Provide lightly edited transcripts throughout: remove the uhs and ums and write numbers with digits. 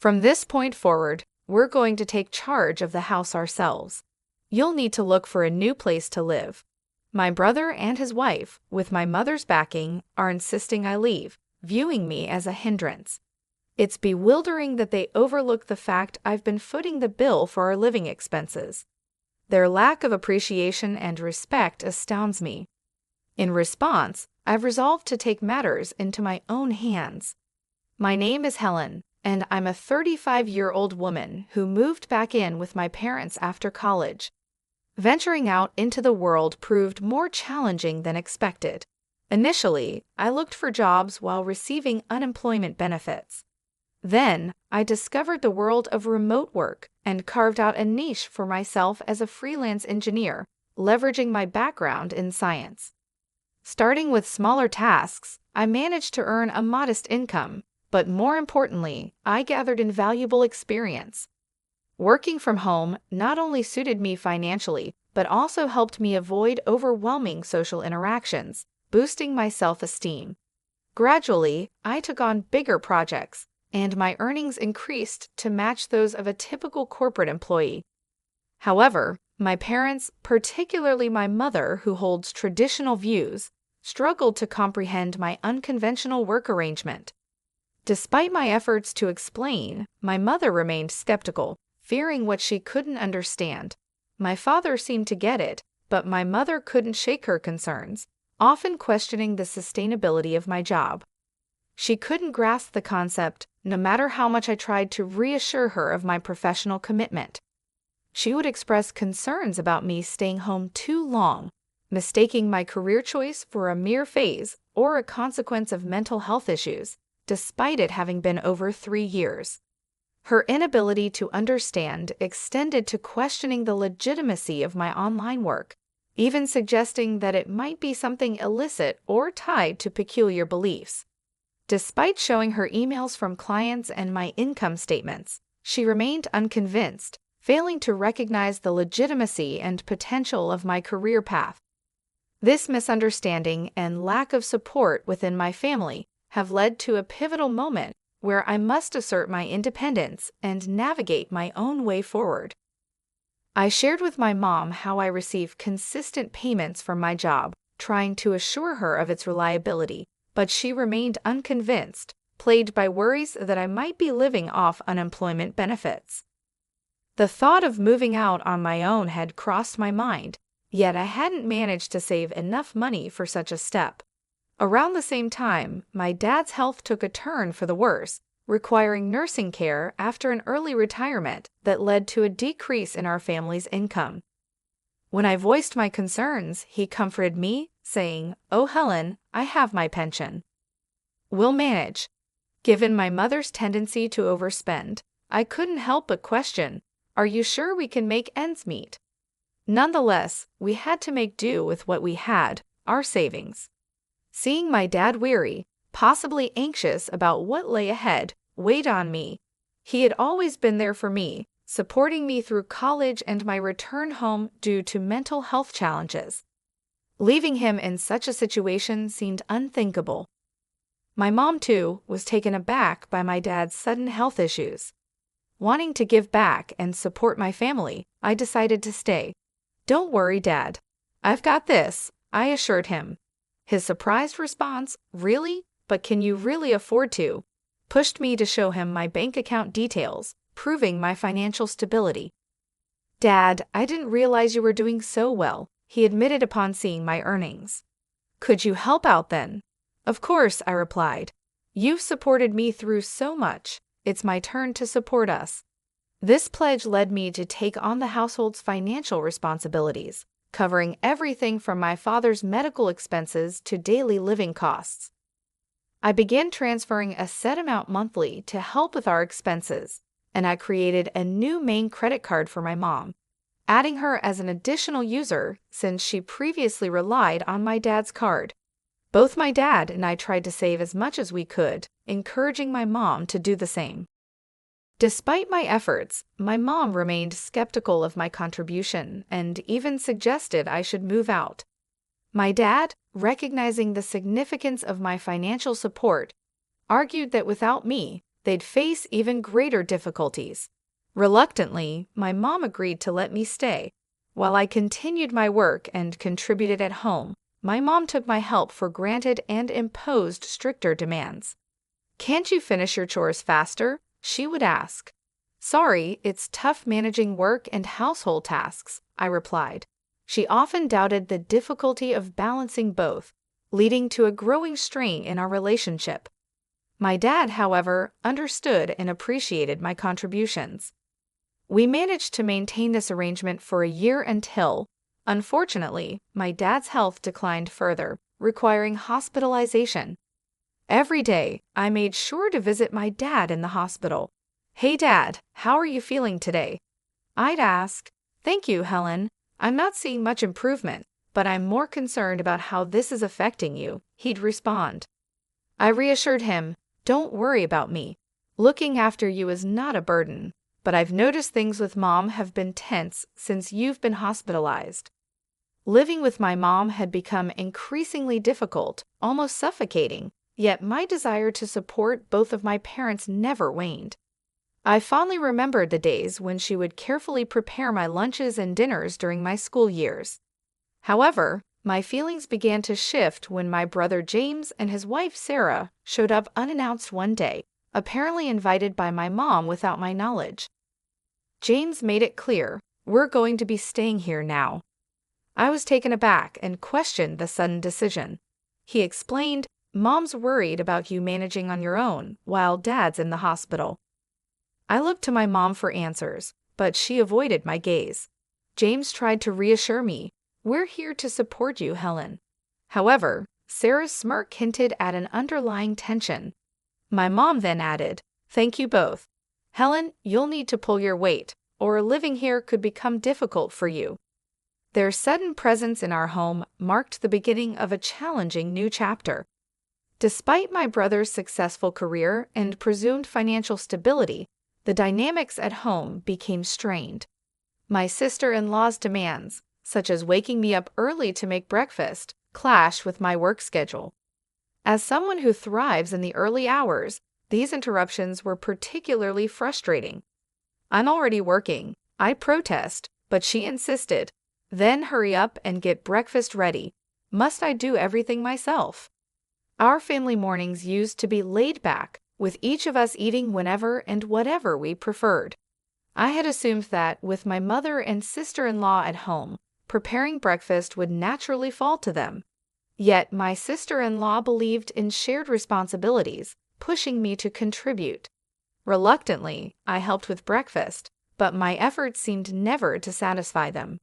From this point forward, we're going to take charge of the house ourselves. You'll need to look for a new place to live. My brother and his wife, with my mother's backing, are insisting I leave, viewing me as a hindrance. It's bewildering that they overlook the fact I've been footing the bill for our living expenses. Their lack of appreciation and respect astounds me. In response, I've resolved to take matters into my own hands. My name is Helen, and I'm a 35-year-old woman who moved back in with my parents after college. Venturing out into the world proved more challenging than expected. Initially, I looked for jobs while receiving unemployment benefits. Then, I discovered the world of remote work and carved out a niche for myself as a freelance engineer, leveraging my background in science. Starting with smaller tasks, I managed to earn a modest income, but more importantly, I gathered invaluable experience. Working from home not only suited me financially, but also helped me avoid overwhelming social interactions, boosting my self-esteem. Gradually, I took on bigger projects, and my earnings increased to match those of a typical corporate employee. However, my parents, particularly my mother who holds traditional views, struggled to comprehend my unconventional work arrangement. Despite my efforts to explain, my mother remained skeptical, fearing what she couldn't understand. My father seemed to get it, but my mother couldn't shake her concerns, often questioning the sustainability of my job. She couldn't grasp the concept, no matter how much I tried to reassure her of my professional commitment. She would express concerns about me staying home too long, mistaking my career choice for a mere phase or a consequence of mental health issues, despite it having been over 3 years. Her inability to understand extended to questioning the legitimacy of my online work, even suggesting that it might be something illicit or tied to peculiar beliefs. Despite showing her emails from clients and my income statements, she remained unconvinced, failing to recognize the legitimacy and potential of my career path. This misunderstanding and lack of support within my family have led to a pivotal moment where I must assert my independence and navigate my own way forward. I shared with my mom how I receive consistent payments from my job, trying to assure her of its reliability, but she remained unconvinced, plagued by worries that I might be living off unemployment benefits. The thought of moving out on my own had crossed my mind, yet I hadn't managed to save enough money for such a step. Around the same time, my dad's health took a turn for the worse, requiring nursing care after an early retirement that led to a decrease in our family's income. When I voiced my concerns, he comforted me, saying, "Oh, Helen, I have my pension. We'll manage." Given my mother's tendency to overspend, I couldn't help but question, "Are you sure we can make ends meet?" Nonetheless, we had to make do with what we had, our savings. Seeing my dad weary, possibly anxious about what lay ahead, weighed on me. He had always been there for me, supporting me through college and my return home due to mental health challenges. Leaving him in such a situation seemed unthinkable. My mom, too, was taken aback by my dad's sudden health issues. Wanting to give back and support my family, I decided to stay. "Don't worry, Dad. I've got this," I assured him. His surprised response, "Really? But can you really afford to?" pushed me to show him my bank account details, proving my financial stability. "Dad, I didn't realize you were doing so well," he admitted upon seeing my earnings. "Could you help out then?" "Of course," I replied. "You've supported me through so much. It's my turn to support us." This pledge led me to take on the household's financial responsibilities, covering everything from my father's medical expenses to daily living costs. I began transferring a set amount monthly to help with our expenses, and I created a new main credit card for my mom, adding her as an additional user since she previously relied on my dad's card. Both my dad and I tried to save as much as we could, encouraging my mom to do the same. Despite my efforts, my mom remained skeptical of my contribution and even suggested I should move out. My dad, recognizing the significance of my financial support, argued that without me, they'd face even greater difficulties. Reluctantly, my mom agreed to let me stay. While I continued my work and contributed at home, my mom took my help for granted and imposed stricter demands. "Can't you finish your chores faster?" she would ask. "Sorry, it's tough managing work and household tasks," I replied. She often doubted the difficulty of balancing both, leading to a growing strain in our relationship. My dad, however, understood and appreciated my contributions. We managed to maintain this arrangement for a year until, unfortunately, my dad's health declined further, requiring hospitalization. Every day, I made sure to visit my dad in the hospital. "Hey Dad, how are you feeling today?" I'd ask. "Thank you, Helen. I'm not seeing much improvement, but I'm more concerned about how this is affecting you," he'd respond. I reassured him, "Don't worry about me. Looking after you is not a burden, but I've noticed things with Mom have been tense since you've been hospitalized." Living with my mom had become increasingly difficult, almost suffocating, yet my desire to support both of my parents never waned. I fondly remembered the days when she would carefully prepare my lunches and dinners during my school years. However, my feelings began to shift when my brother James and his wife Sarah showed up unannounced one day, apparently invited by my mom without my knowledge. James made it clear, "We're going to be staying here now." I was taken aback and questioned the sudden decision. He explained, "Mom's worried about you managing on your own while Dad's in the hospital." I looked to my mom for answers, but she avoided my gaze. James tried to reassure me, "We're here to support you, Helen." However, Sarah's smirk hinted at an underlying tension. My mom then added, "Thank you both. Helen, you'll need to pull your weight, or living here could become difficult for you." Their sudden presence in our home marked the beginning of a challenging new chapter. Despite my brother's successful career and presumed financial stability, the dynamics at home became strained. My sister-in-law's demands, such as waking me up early to make breakfast, clashed with my work schedule. As someone who thrives in the early hours, these interruptions were particularly frustrating. "I'm already working," I protest, but she insisted. "Then hurry up and get breakfast ready. Must I do everything myself?" Our family mornings used to be laid back, with each of us eating whenever and whatever we preferred. I had assumed that, with my mother and sister-in-law at home, preparing breakfast would naturally fall to them. Yet my sister-in-law believed in shared responsibilities, pushing me to contribute. Reluctantly, I helped with breakfast, but my efforts seemed never to satisfy them.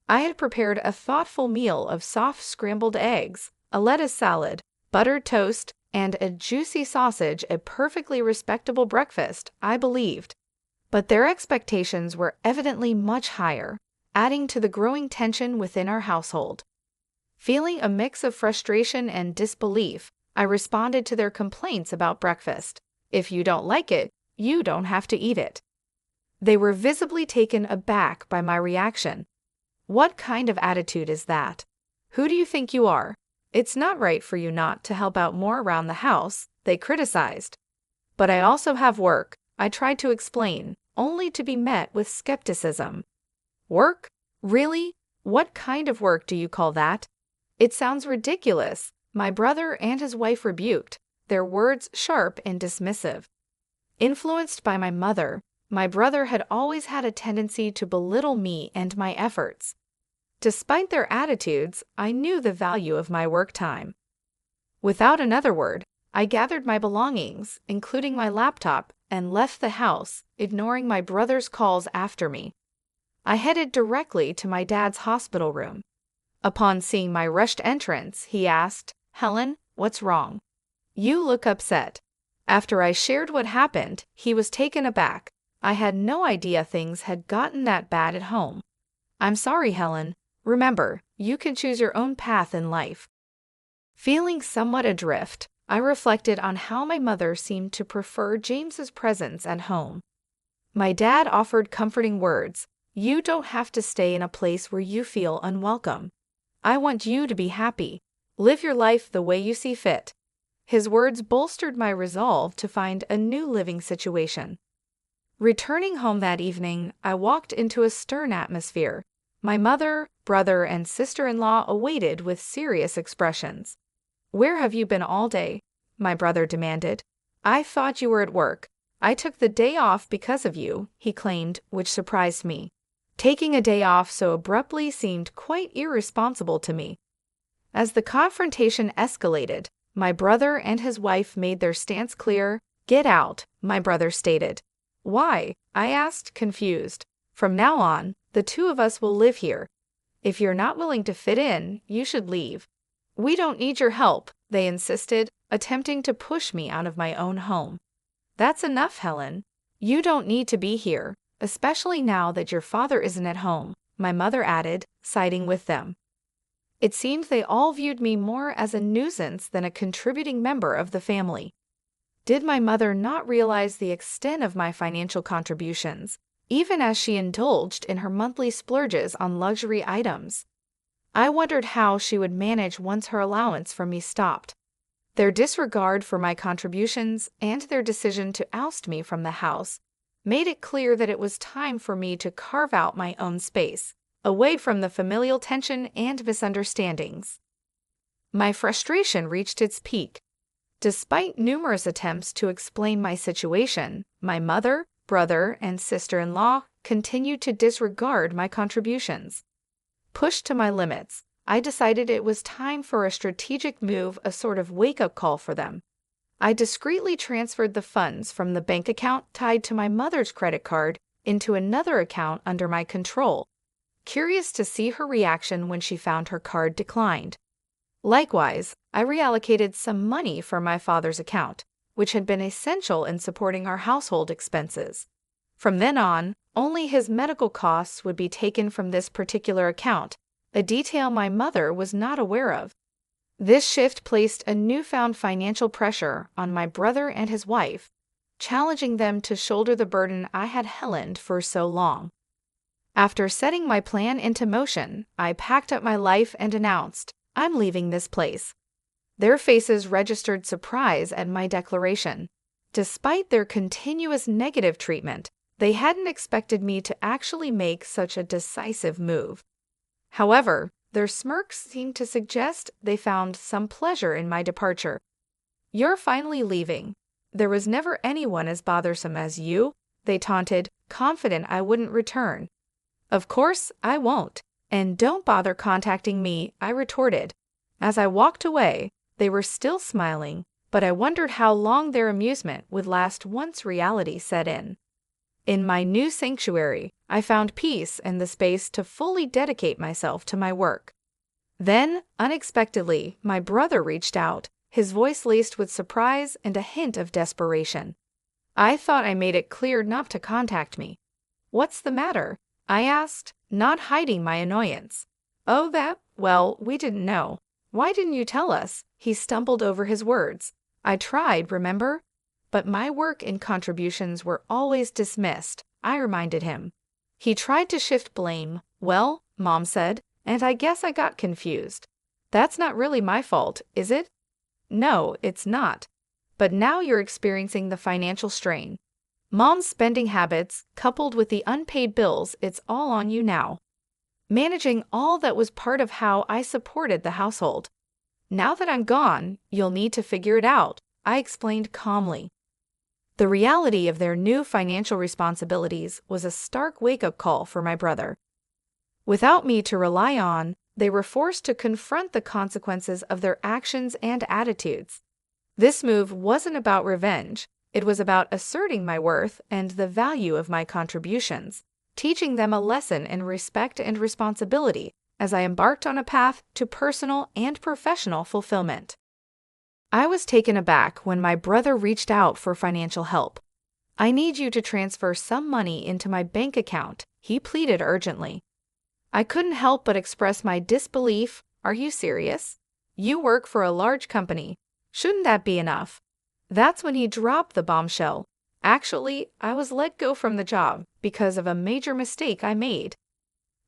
I had prepared a thoughtful meal of soft scrambled eggs, a lettuce salad, buttered toast, and a juicy sausage, a perfectly respectable breakfast, I believed. But their expectations were evidently much higher, adding to the growing tension within our household. Feeling a mix of frustration and disbelief, I responded to their complaints about breakfast. "If you don't like it, you don't have to eat it." They were visibly taken aback by my reaction. "What kind of attitude is that? Who do you think you are? It's not right for you not to help out more around the house," they criticized. "But I also have work," I tried to explain, only to be met with skepticism. "Work? Really? What kind of work do you call that? It sounds ridiculous," my brother and his wife rebuked, their words sharp and dismissive. Influenced by my mother, my brother had always had a tendency to belittle me and my efforts. Despite their attitudes, I knew the value of my work time. Without another word, I gathered my belongings, including my laptop, and left the house, ignoring my brother's calls after me. I headed directly to my dad's hospital room. Upon seeing my rushed entrance, he asked, "Helen, what's wrong? You look upset." After I shared what happened, he was taken aback. I had no idea things had gotten that bad at home. "I'm sorry, Helen. Remember, you can choose your own path in life." Feeling somewhat adrift, I reflected on how my mother seemed to prefer James's presence at home. My dad offered comforting words. "You don't have to stay in a place where you feel unwelcome. I want you to be happy. Live your life the way you see fit." His words bolstered my resolve to find a new living situation. Returning home that evening, I walked into a stern atmosphere. My mother, brother, and sister-in-law awaited with serious expressions. "Where have you been all day?" my brother demanded. "I thought you were at work." "I took the day off because of you," he claimed, which surprised me. Taking a day off so abruptly seemed quite irresponsible to me. As the confrontation escalated, my brother and his wife made their stance clear. "Get out," my brother stated. "Why?" I asked, confused. "From now on, the two of us will live here. If you're not willing to fit in, you should leave." "We don't need your help," they insisted, attempting to push me out of my own home. "That's enough, Helen. You don't need to be here, especially now that your father isn't at home," my mother added, siding with them. It seemed they all viewed me more as a nuisance than a contributing member of the family. Did my mother not realize the extent of my financial contributions, even as she indulged in her monthly splurges on luxury items? I wondered how she would manage once her allowance from me stopped. Their disregard for my contributions and their decision to oust me from the house made it clear that it was time for me to carve out my own space, away from the familial tension and misunderstandings. My frustration reached its peak. Despite numerous attempts to explain my situation, my mother, brother, and sister-in-law continued to disregard my contributions. Pushed to my limits, I decided it was time for a strategic move, a sort of wake-up call for them. I discreetly transferred the funds from the bank account tied to my mother's credit card into another account under my control, curious to see her reaction when she found her card declined. Likewise, I reallocated some money from my father's account, which had been essential in supporting our household expenses. From then on, only his medical costs would be taken from this particular account, a detail my mother was not aware of. This shift placed a newfound financial pressure on my brother and his wife, challenging them to shoulder the burden I had hellied for so long. After setting my plan into motion, I packed up my life and announced, "I'm leaving this place." Their faces registered surprise at my declaration. Despite their continuous negative treatment, they hadn't expected me to actually make such a decisive move. However, their smirks seemed to suggest they found some pleasure in my departure. "You're finally leaving. There was never anyone as bothersome as you," they taunted, confident I wouldn't return. "Of course, I won't. And don't bother contacting me," I retorted. As I walked away, they were still smiling, but I wondered how long their amusement would last once reality set in. In my new sanctuary, I found peace and the space to fully dedicate myself to my work. Then, unexpectedly, my brother reached out, his voice laced with surprise and a hint of desperation. "I thought I made it clear not to contact me." "What's the matter?" I asked, not hiding my annoyance. "Oh, that? Well, we didn't know." "Why didn't you tell us?" He stumbled over his words. "I tried, remember? But my work and contributions were always dismissed," I reminded him. He tried to shift blame. "Well," Mom said, "and I guess I got confused." "That's not really my fault, is it?" "No, it's not. But now you're experiencing the financial strain. Mom's spending habits, coupled with the unpaid bills, it's all on you now. Managing all that was part of how I supported the household. Now that I'm gone, you'll need to figure it out," I explained calmly. The reality of their new financial responsibilities was a stark wake-up call for my brother. Without me to rely on, they were forced to confront the consequences of their actions and attitudes. This move wasn't about revenge. It was about asserting my worth and the value of my contributions, teaching them a lesson in respect and responsibility as I embarked on a path to personal and professional fulfillment. I was taken aback when my brother reached out for financial help. "I need you to transfer some money into my bank account," he pleaded urgently. I couldn't help but express my disbelief. "Are you serious? You work for a large company. Shouldn't that be enough?" That's when he dropped the bombshell. "Actually, I was let go from the job because of a major mistake I made."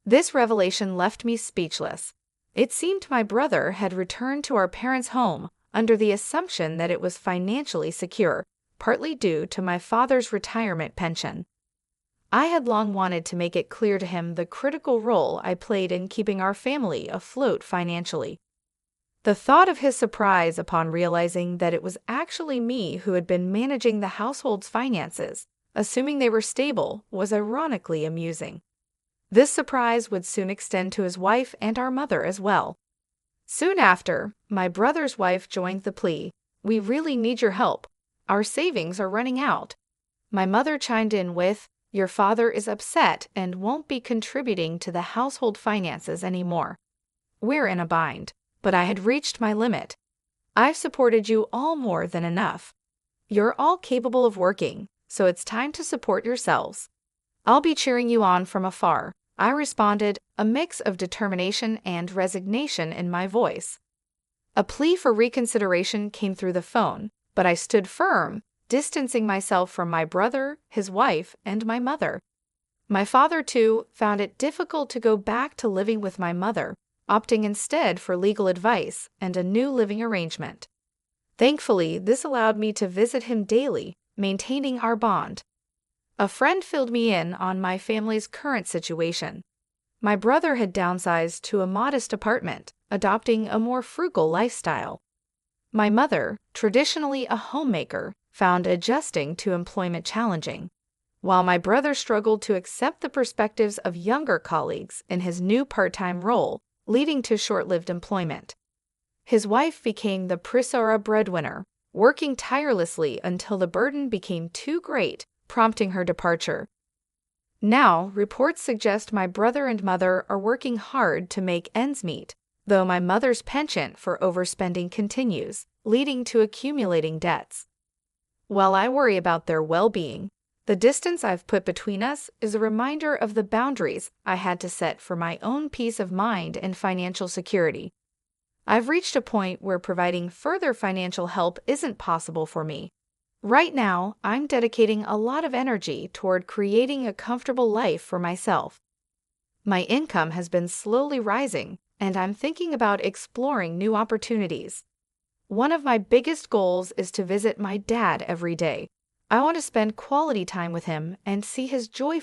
This revelation left me speechless. It seemed my brother had returned to our parents' home, under the assumption that it was financially secure, partly due to my father's retirement pension. I had long wanted to make it clear to him the critical role I played in keeping our family afloat financially. The thought of his surprise upon realizing that it was actually me who had been managing the household's finances, assuming they were stable, was ironically amusing. This surprise would soon extend to his wife and our mother as well. Soon after, my brother's wife joined the plea, "We really need your help. Our savings are running out." My mother chimed in with, "Your father is upset and won't be contributing to the household finances anymore. We're in a bind." But I had reached my limit. "I've supported you all more than enough. You're all capable of working, so it's time to support yourselves. I'll be cheering you on from afar," I responded, a mix of determination and resignation in my voice. A plea for reconsideration came through the phone, but I stood firm, distancing myself from my brother, his wife, and my mother. My father, too, found it difficult to go back to living with my mother, opting instead for legal advice and a new living arrangement. Thankfully, this allowed me to visit him daily, maintaining our bond. A friend filled me in on my family's current situation. My brother had downsized to a modest apartment, adopting a more frugal lifestyle. My mother, traditionally a homemaker, found adjusting to employment challenging, while my brother struggled to accept the perspectives of younger colleagues in his new part-time role, leading to short-lived employment. His wife became the Prisora breadwinner, working tirelessly until the burden became too great, prompting her departure. Now, reports suggest my brother and mother are working hard to make ends meet, though my mother's penchant for overspending continues, leading to accumulating debts. While I worry about their well-being, the distance I've put between us is a reminder of the boundaries I had to set for my own peace of mind and financial security. I've reached a point where providing further financial help isn't possible for me. Right now, I'm dedicating a lot of energy toward creating a comfortable life for myself. My income has been slowly rising, and I'm thinking about exploring new opportunities. One of my biggest goals is to visit my dad every day. I want to spend quality time with him and see his joyful